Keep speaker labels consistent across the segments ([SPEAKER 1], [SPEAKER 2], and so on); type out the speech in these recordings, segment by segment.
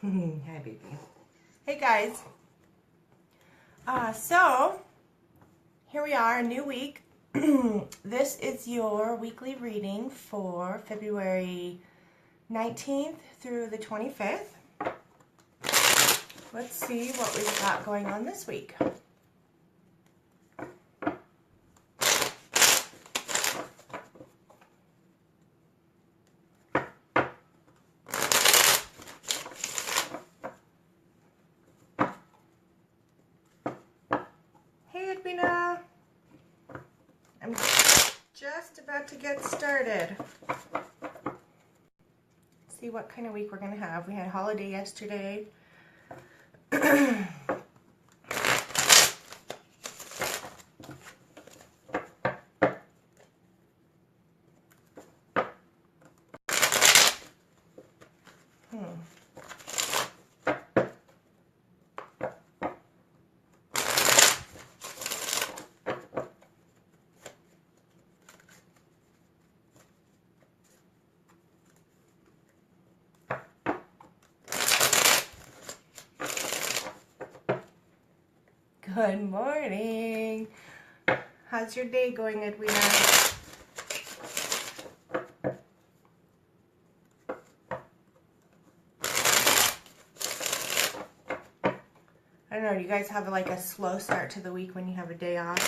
[SPEAKER 1] Hi, baby. Hey, guys. So, here we are, a new week. This is your weekly reading for February 19th through the 25th. Let's see what we've got going on this week. I'm just about to get started. See what kind of week we're going to have. We had a holiday yesterday. Good morning. How's your day going, Edwina? I don't know, do you guys have like a slow start to the week when you have a day off?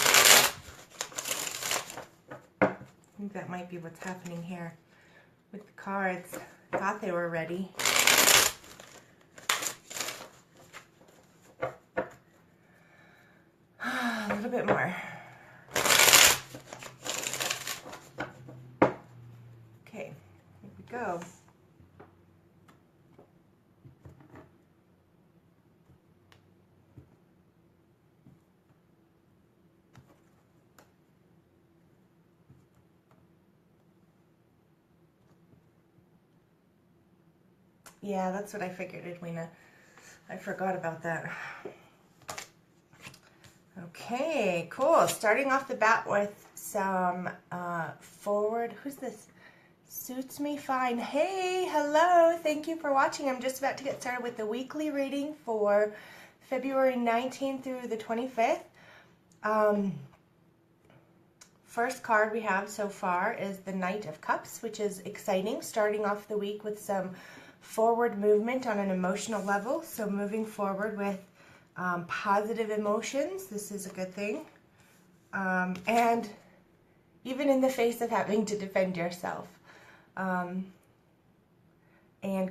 [SPEAKER 1] I think that might be what's happening here with the cards. Thought they were ready. A little bit more. Okay, here we go. Yeah, that's what I figured, Edwina. I forgot about that. Okay, cool. Starting off the bat with some forward. Who's this? Suits me fine. Hey, hello. Thank you for watching. I'm just about to get started with the weekly reading for February 19th through the 25th. First card we have so far is the Knight of Cups, which is exciting. Starting off the week with some forward movement on an emotional level. So moving forward with positive emotions. This is a good thing. And even in the face of having to defend yourself. And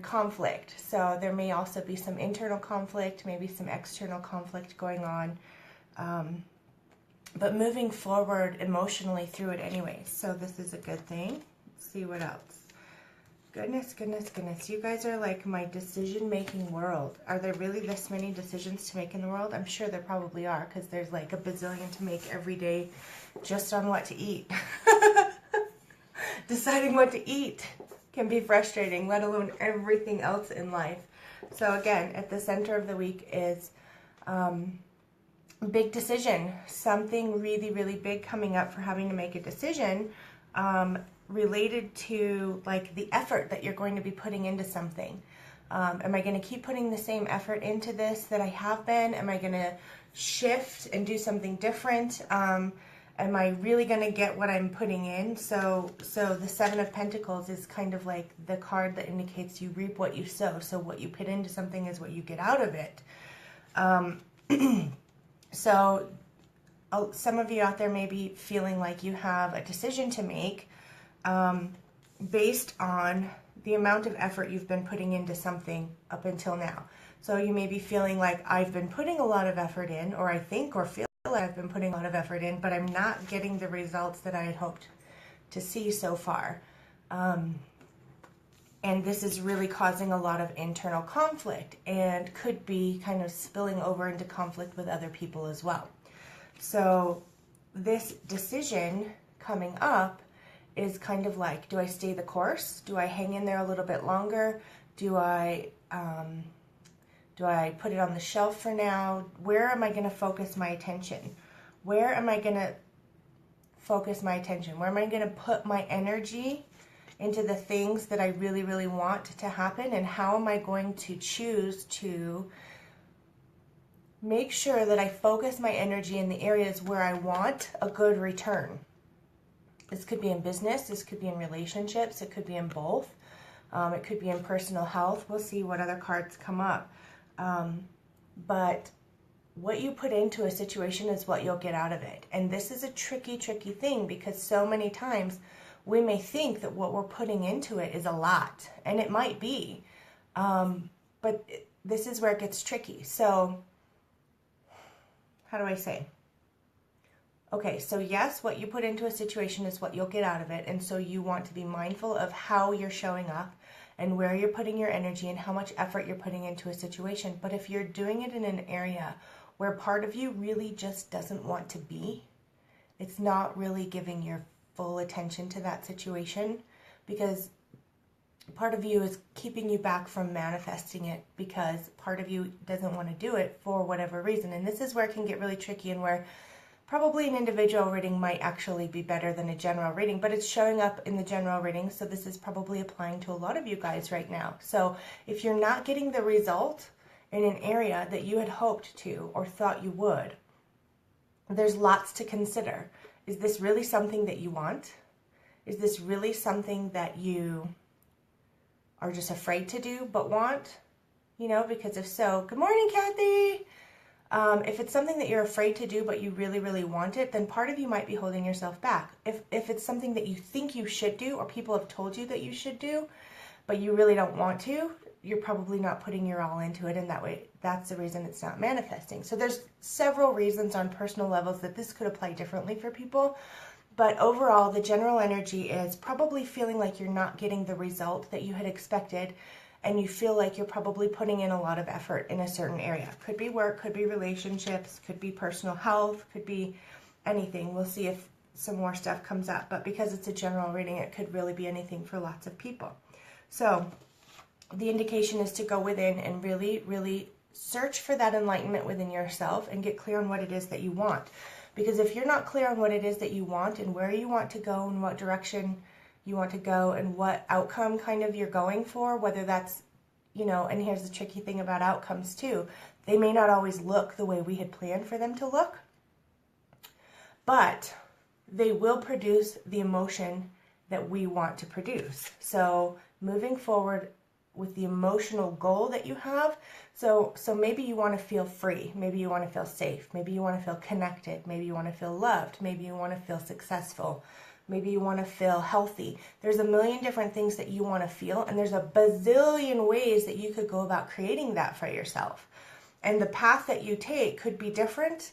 [SPEAKER 1] conflict. So there may also be some internal conflict, maybe some external conflict going on. But moving forward emotionally through it anyway. So this is a good thing. Let's see what else. Goodness, goodness, goodness. You guys are like my decision-making world. Are there really this many decisions to make in the world? I'm sure there probably are, because there's like a bazillion to make every day just on what to eat. Deciding what to eat can be frustrating, let alone everything else in life. So again, at the center of the week is big decision. Something really, really big coming up for having to make a decision. Related to like the effort that you're going to be putting into something. Am I going to keep putting the same effort into this that I have been? Am I going to shift and do something different? Am I really going to get what I'm putting in? So the Seven of Pentacles is kind of like the card that indicates you reap what you sow. So what you put into something is what you get out of it. So some of you out there may be feeling like you have a decision to make based on the amount of effort you've been putting into something up until now. So you may be feeling like I've been putting a lot of effort in, or I think or feel like I've been putting a lot of effort in, but I'm not getting the results that I had hoped to see so far. And this is really causing a lot of internal conflict and could be kind of spilling over into conflict with other people as well. So this decision coming up is kind of like, do I stay the course? Do I hang in there a little bit longer? Do I put it on the shelf for now? Where am I going to focus my attention? Where am I going to focus my attention? Where am I going to put my energy into the things that I really, really want to happen, and how am I going to choose to make sure that I focus my energy in the areas where I want a good return. This could be in business, this could be in relationships, it could be in both. It could be in personal health. We'll see what other cards come up. But what you put into a situation is what you'll get out of it. And this is a tricky, tricky thing, because so many times we may think that what we're putting into it is a lot. And it might be. But this is where it gets tricky. So, how do I say? Okay, so yes, what you put into a situation is what you'll get out of it. And so you want to be mindful of how you're showing up and where you're putting your energy and how much effort you're putting into a situation. But if you're doing it in an area where part of you really just doesn't want to be, it's not really giving your full attention to that situation, because part of you is keeping you back from manifesting it, because part of you doesn't want to do it for whatever reason. And this is where it can get really tricky, and where probably an individual reading might actually be better than a general reading, but it's showing up in the general reading, so this is probably applying to a lot of you guys right now. So if you're not getting the result in an area that you had hoped to or thought you would, there's lots to consider. Is this really something that you want? Is this really something that you are just afraid to do but want? You know, because if so, good morning, Kathy. If it's something that you're afraid to do but you really, really want it, then part of you might be holding yourself back. If it's something that you think you should do, or people have told you that you should do, but you really don't want to, you're probably not putting your all into it, and that way, that's the reason it's not manifesting. So there's several reasons on personal levels that this could apply differently for people, but overall, the general energy is probably feeling like you're not getting the result that you had expected, and you feel like you're probably putting in a lot of effort in a certain area. Could be work, could be relationships, could be personal health, could be anything. We'll see if some more stuff comes up, but because it's a general reading, it could really be anything for lots of people. So the indication is to go within and really, really search for that enlightenment within yourself and get clear on what it is that you want. Because if you're not clear on what it is that you want and where you want to go and what direction you want to go and what outcome kind of you're going for, whether that's, you know, and here's the tricky thing about outcomes too, they may not always look the way we had planned for them to look, but they will produce the emotion that we want to produce. So moving forward with the emotional goal that you have, so maybe you want to feel free, maybe you want to feel safe, maybe you want to feel connected, maybe you want to feel loved, maybe you want to feel successful, maybe you want to feel healthy. There's a million different things that you want to feel, and there's a bazillion ways that you could go about creating that for yourself. And the path that you take could be different,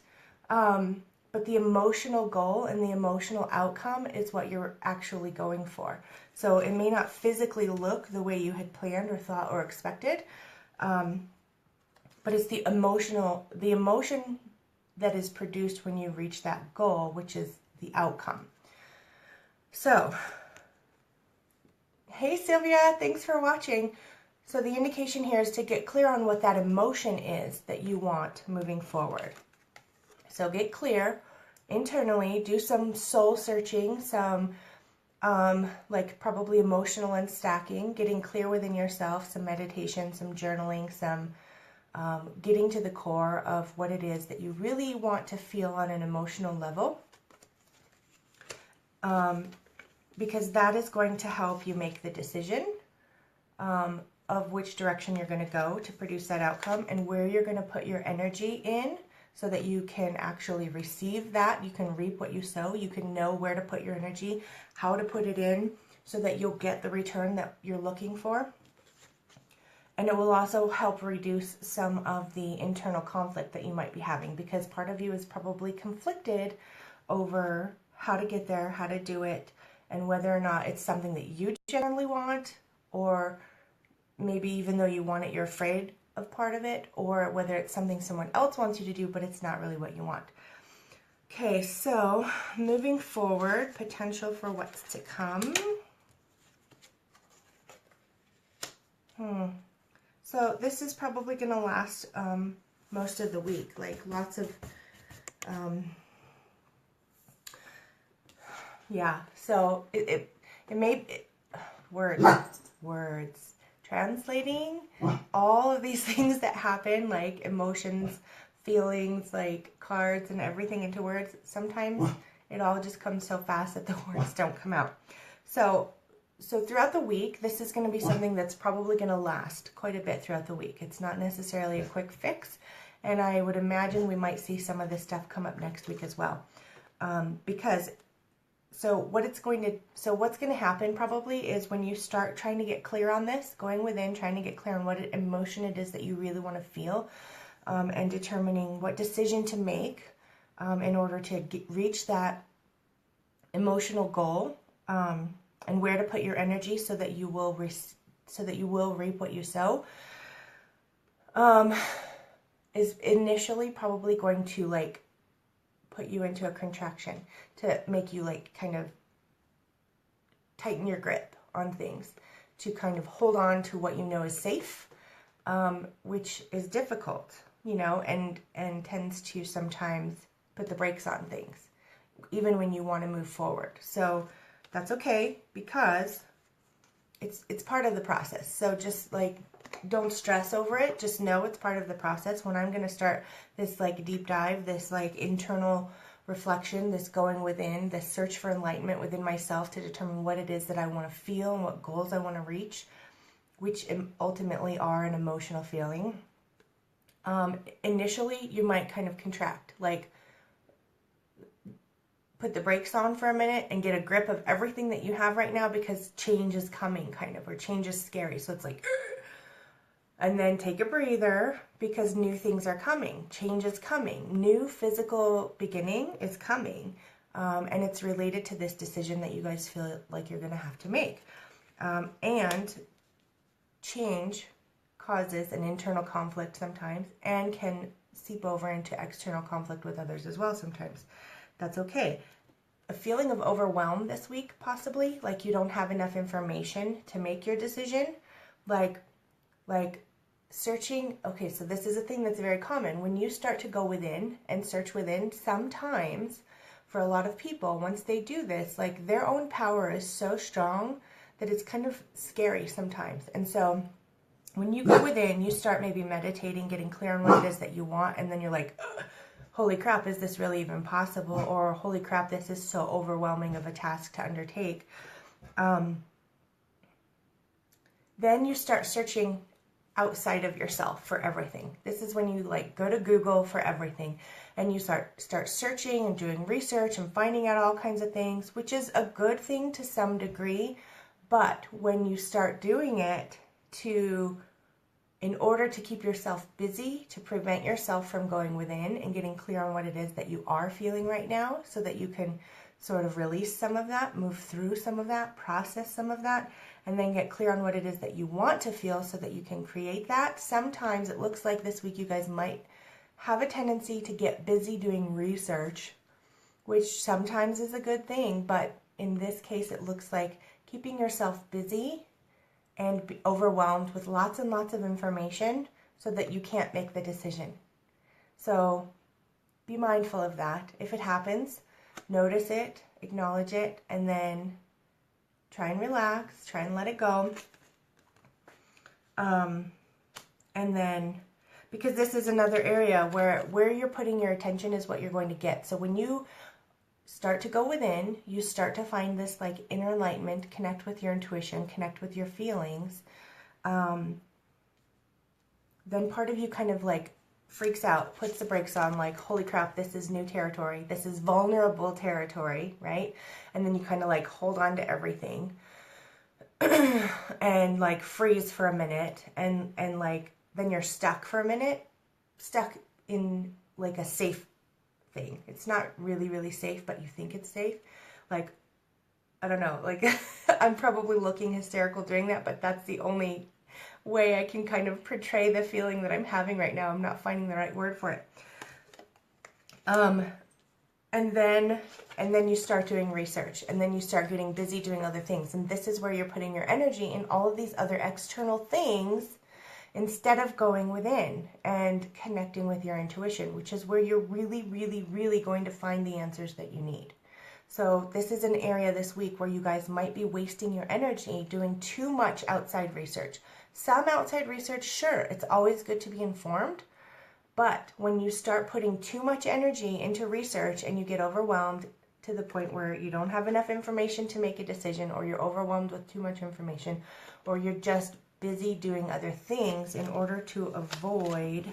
[SPEAKER 1] but the emotional goal and the emotional outcome is what you're actually going for. So it may not physically look the way you had planned or thought or expected, but it's the emotion that is produced when you reach that goal, which is the outcome. So, hey Sylvia, thanks for watching. So the indication here is to get clear on what that emotion is that you want moving forward. So get clear internally, do some soul searching, some like probably emotional unstacking, getting clear within yourself, some meditation, some journaling, some getting to the core of what it is that you really want to feel on an emotional level. Because that is going to help you make the decision of which direction you're going to go to produce that outcome, and where you're going to put your energy in so that you can actually receive that. You can reap what you sow. You can know where to put your energy, how to put it in so that you'll get the return that you're looking for. And it will also help reduce some of the internal conflict that you might be having, because part of you is probably conflicted over how to get there, how to do it, and whether or not it's something that you generally want, or maybe even though you want it, you're afraid of part of it, or whether it's something someone else wants you to do, but it's not really what you want. Okay, so moving forward, potential for what's to come. So this is probably going to last most of the week, like lots of... yeah, so it may, words. Translating all of these things that happen, like emotions, feelings, like cards and everything into words. Sometimes it all just comes so fast that the words don't come out. So throughout the week, this is going to be something that's probably going to last quite a bit throughout the week. It's not necessarily a quick fix, and I would imagine we might see some of this stuff come up next week as well. What's going to happen probably is when you start trying to get clear on this, going within, trying to get clear on what emotion it is that you really want to feel, and determining what decision to make in order to reach that emotional goal, and where to put your energy so that you will reap what you sow, is initially probably going to like put you into a contraction to make you like kind of tighten your grip on things, to kind of hold on to what you know is safe, which is difficult, and tends to sometimes put the brakes on things, even when you want to move forward. So that's okay, because it's part of the process. So just like, don't stress over it. Just know it's part of the process. When I'm going to start this like deep dive, this like internal reflection, this going within, this search for enlightenment within myself to determine what it is that I want to feel and what goals I want to reach, which ultimately are an emotional feeling. Initially, you might kind of contract, like put the brakes on for a minute and get a grip of everything that you have right now, because change is coming, kind of, or change is scary. So it's like, and then take a breather, because new things are coming. Change is coming. New physical beginning is coming. And it's related to this decision that you guys feel like you're going to have to make. And change causes an internal conflict sometimes, and can seep over into external conflict with others as well sometimes. That's okay. A feeling of overwhelm this week, possibly, like you don't have enough information to make your decision, like searching. Okay, so this is a thing that's very common. When you start to go within and search within, sometimes for a lot of people, once they do this, like their own power is so strong that it's kind of scary sometimes. And so when you go within, you start maybe meditating, getting clear on what it is that you want, and then you're like, holy crap, is this really even possible? Or holy crap, this is so overwhelming of a task to undertake. Then you start searching outside of yourself for everything. This is when you like go to Google for everything, and you start searching and doing research and finding out all kinds of things, which is a good thing to some degree. But when you start doing it in order to keep yourself busy, to prevent yourself from going within and getting clear on what it is that you are feeling right now, so that you can sort of release some of that, move through some of that, process some of that, and then get clear on what it is that you want to feel so that you can create that. Sometimes it looks like this week you guys might have a tendency to get busy doing research, which sometimes is a good thing, but in this case it looks like keeping yourself busy and be overwhelmed with lots and lots of information so that you can't make the decision. So be mindful of that. If it happens, notice it, acknowledge it, and then try and relax, try and let it go. And then, because this is another area where you're putting your attention is what you're going to get. So when you start to go within, you start to find this like inner enlightenment, connect with your intuition, connect with your feelings, then part of you kind of like freaks out, puts the brakes on, like, holy crap, this is new territory, this is vulnerable territory, right? And then you kind of like hold on to everything and like freeze for a minute, and like then you're stuck for a minute, stuck in like a safe thing. It's not really, really safe, but you think it's safe. Like, I don't know, like I'm probably looking hysterical doing that, but that's the only way I can kind of portray the feeling that I'm having right now. I'm not finding the right word for it. And then you start doing research, and then you start getting busy doing other things. And this is where you're putting your energy in all of these other external things instead of going within and connecting with your intuition, which is where you're really, really, really going to find the answers that you need. So this is an area this week where you guys might be wasting your energy doing too much outside research. Some outside research, sure, it's always good to be informed, but when you start putting too much energy into research and you get overwhelmed to the point where you don't have enough information to make a decision, or you're overwhelmed with too much information, or you're just busy doing other things in order to avoid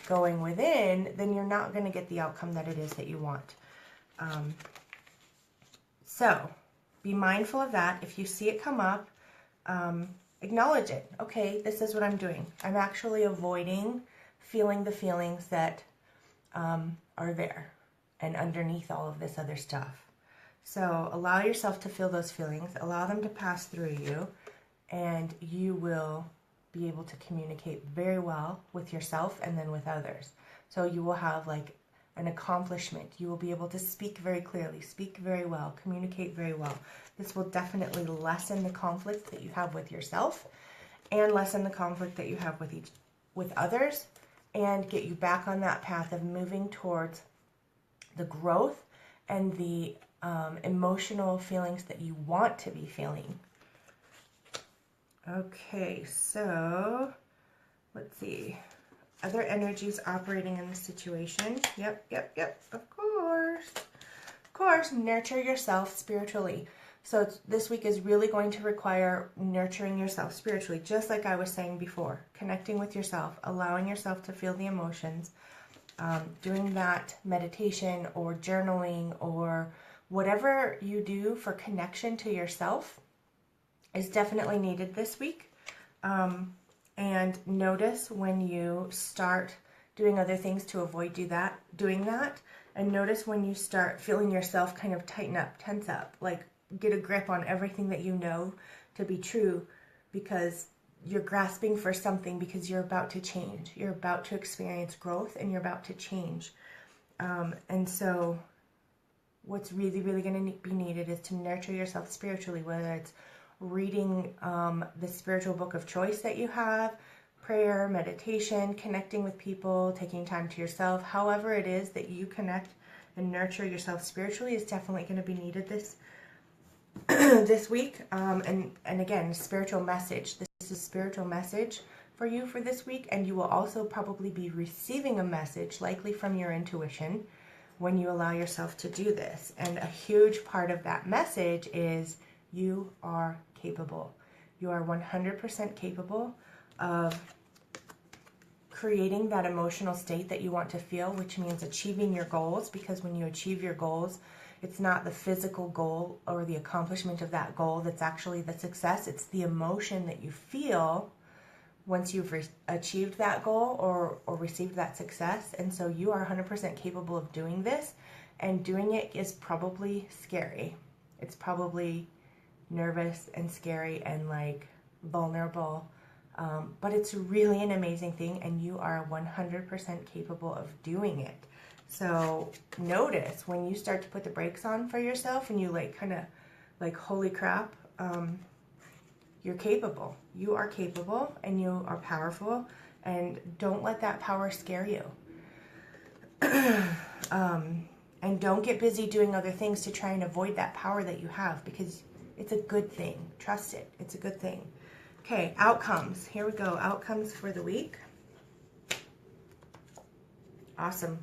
[SPEAKER 1] going within, then you're not going to get the outcome that it is that you want. So be mindful of that. If you see it come up, acknowledge it. Okay, this is what I'm doing. I'm actually avoiding feeling the feelings that are there and underneath all of this other stuff. So allow yourself to feel those feelings, allow them to pass through you, and you will be able to communicate very well with yourself and then with others. So you will have like an accomplishment. You will be able to speak very clearly, speak very well, communicate very well. This will definitely lessen the conflict that you have with yourself and lessen the conflict that you have with others, and get you back on that path of moving towards the growth and the emotional feelings that you want to be feeling. Okay, so let's see. Other energies operating in the situation. Yep, of course. Of course, nurture yourself spiritually. So this week is really going to require nurturing yourself spiritually, just like I was saying before. Connecting with yourself, allowing yourself to feel the emotions, doing that meditation or journaling or whatever you do for connection to yourself is definitely needed this week. And notice when you start doing other things to avoid doing that. And notice when you start feeling yourself kind of tighten up, tense up, like get a grip on everything that you know to be true, because you're grasping for something, because you're about to change. You're about to experience growth and you're about to change. And so what's really, really going to be needed is to nurture yourself spiritually, whether it's reading the spiritual book of choice that you have, prayer, meditation, connecting with people, taking time to yourself. However it is that you connect and nurture yourself spiritually is definitely going to be needed this this week. And again, spiritual message. This is a spiritual message for you for this week, and you will also probably be receiving a message, likely from your intuition, when you allow yourself to do this. And a huge part of that message is you are capable. You are 100% capable of creating that emotional state that you want to feel, which means achieving your goals, because when you achieve your goals, it's not the physical goal or the accomplishment of that goal that's actually the success. It's the emotion that you feel once you've achieved that goal or received that success. And so you are 100% capable of doing this, and doing it is probably scary. It's probably nervous and scary and like vulnerable, but it's really an amazing thing, and you are 100% capable of doing it. So notice when you start to put the brakes on for yourself and you like kind of like, holy crap, you're capable. You are capable and you are powerful, and don't let that power scare you. And don't get busy doing other things to try and avoid that power that you have, because it's a good thing. Trust it. It's a good thing. Okay, outcomes. Here we go. Outcomes for the week. Awesome.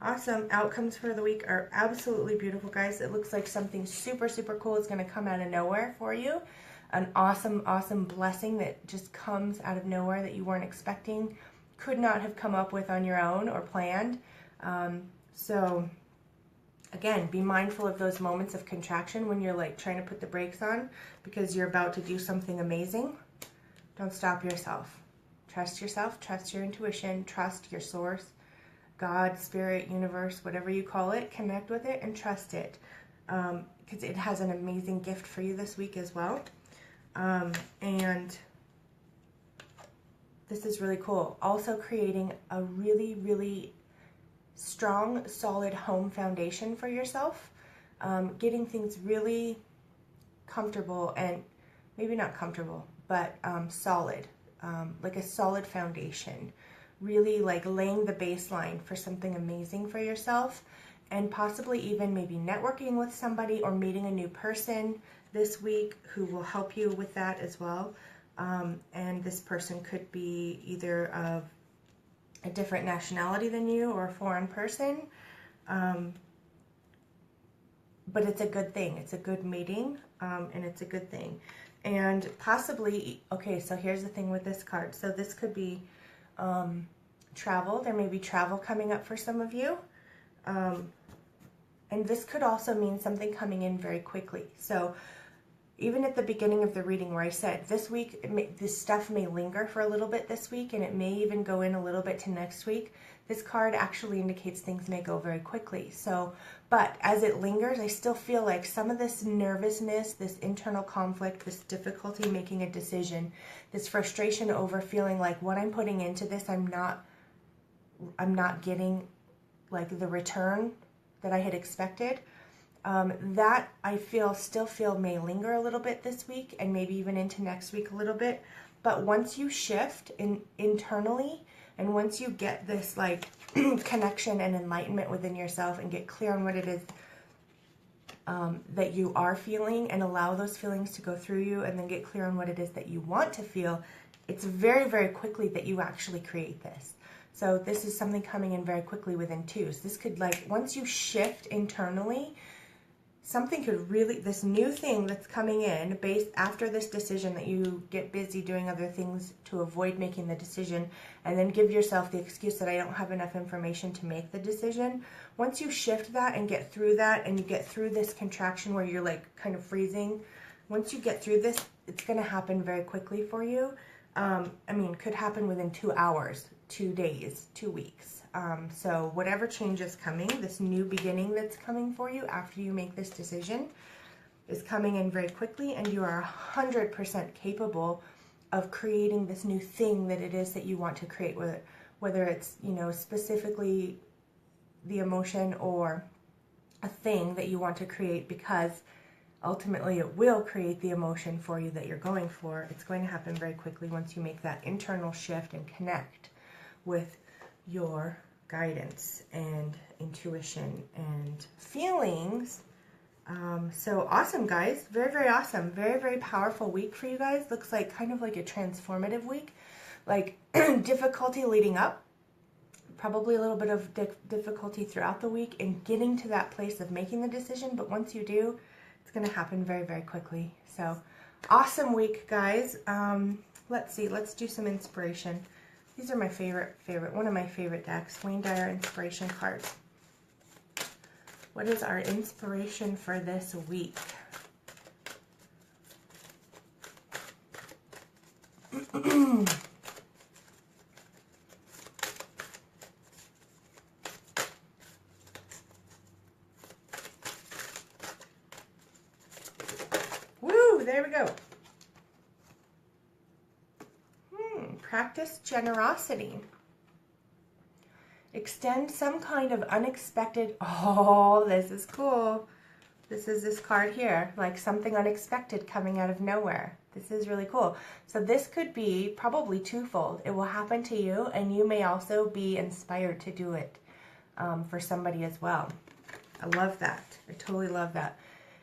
[SPEAKER 1] Awesome. Outcomes for the week are absolutely beautiful, guys. It looks like something super, super cool is going to come out of nowhere for you. An awesome, awesome blessing that just comes out of nowhere that you weren't expecting, could not have come up with on your own or planned. So again, be mindful of those moments of contraction when you're like trying to put the brakes on because you're about to do something amazing. Don't stop yourself. Trust yourself, trust your intuition, trust your source, God, spirit, universe, whatever you call it. Connect with it and trust it, because it has an amazing gift for you this week as well. And this is really cool. Also creating a really, really strong, solid home foundation for yourself. Getting things really comfortable, and maybe not comfortable, but solid, like a solid foundation. Really like laying the baseline for something amazing for yourself. and possibly even maybe networking with somebody or meeting a new person this week who will help you with that as well. And this person could be either of a different nationality than you or a foreign person. But it's a good thing. It's a good meeting, and it's a good thing. And possibly, okay, so here's the thing with this card. So this could be travel. There may be travel coming up for some of you. And this could also mean something coming in very quickly. So even at the beginning of the reading where I said this week, this stuff may linger for a little bit this week, and it may even go in a little bit to next week. This card actually indicates things may go very quickly. So, but as it lingers, I still feel like some of this nervousness, this internal conflict, this difficulty making a decision, this frustration over feeling like what I'm putting into this, I'm not getting like the return that I had expected. That I still feel may linger a little bit this week and maybe even into next week a little bit. But once you shift internally, and once you get this like connection and enlightenment within yourself and get clear on what it is that you are feeling and allow those feelings to go through you, and then get clear on what it is that you want to feel, it's very, very quickly that you actually create this. So this is something coming in very quickly within two. So this could, like, once you shift internally, something could really, this new thing that's coming in based after this decision that you get busy doing other things to avoid making the decision, and then give yourself the excuse that I don't have enough information to make the decision. Once you shift that and get through that, and you get through this contraction where you're like kind of freezing, once you get through this, it's going to happen very quickly for you. I mean, could happen within 2 hours, 2 days, 2 weeks. So whatever change is coming, this new beginning that's coming for you after you make this decision is coming in very quickly, and you are 100% capable of creating this new thing that it is that you want to create, whether it's, you know, specifically the emotion or a thing that you want to create, because ultimately it will create the emotion for you that you're going for. It's going to happen very quickly once you make that internal shift and connect with your guidance and intuition and feelings. So awesome, guys. Very, very awesome. Very, very powerful week for you guys. Looks like kind of like a transformative week. Like difficulty leading up, probably a little bit of difficulty throughout the week in getting to that place of making the decision. But once you do, it's going to happen very, very quickly. So awesome week, guys. Let's see. Let's do some inspiration. These are my one of my favorite decks, Wayne Dyer Inspiration cards. What is our inspiration for this week? Woo, there we go. Practice generosity. Extend some kind of unexpected, oh, this is cool. This is this card here, like something unexpected coming out of nowhere. This is really cool. So this could be probably twofold. It will happen to you, and you may also be inspired to do it for somebody as well. I love that. I totally love that.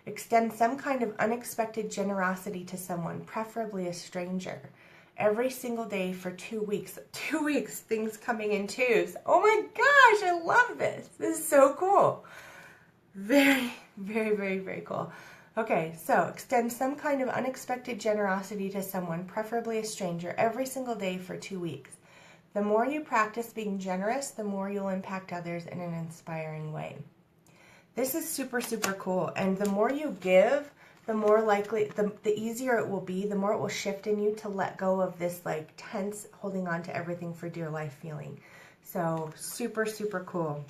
[SPEAKER 1] Extend some kind of unexpected generosity to someone, preferably a stranger, every single day for 2 weeks. 2 weeks, things coming in twos. Oh my gosh, I love this. This is so cool. Very, very, very, very cool. Okay, so extend some kind of unexpected generosity to someone, preferably a stranger, every single day for 2 weeks. The more you practice being generous, the more you'll impact others in an inspiring way. This is super, super cool. And the more you give, the more likely, the easier it will be, the more it will shift in you to let go of this like tense, holding on to everything for dear life feeling. So super, super cool.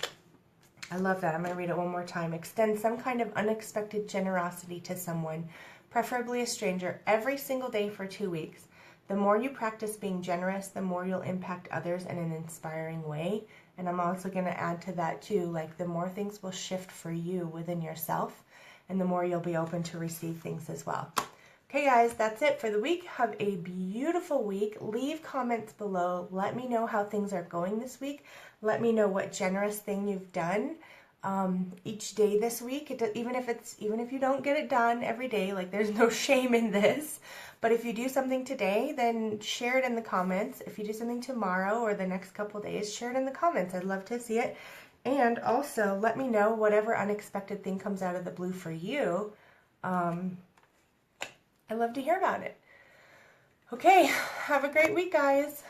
[SPEAKER 1] I love that. I'm going to read it one more time. Extend some kind of unexpected generosity to someone, preferably a stranger, every single day for 2 weeks. The more you practice being generous, the more you'll impact others in an inspiring way. And I'm also going to add to that too, like the more things will shift for you within yourself, and the more you'll be open to receive things as well. Okay, guys, that's it for the week. Have a beautiful week. Leave comments below. Let me know how things are going this week. Let me know what generous thing you've done. each day this week. Even if you don't get it done every day, like there's no shame in this. But if you do something today, then share it in the comments. If you do something tomorrow or the next couple days, share it in the comments. I'd love to see it. And also let me know whatever unexpected thing comes out of the blue for you. I'd love to hear about it. Okay, have a great week, guys.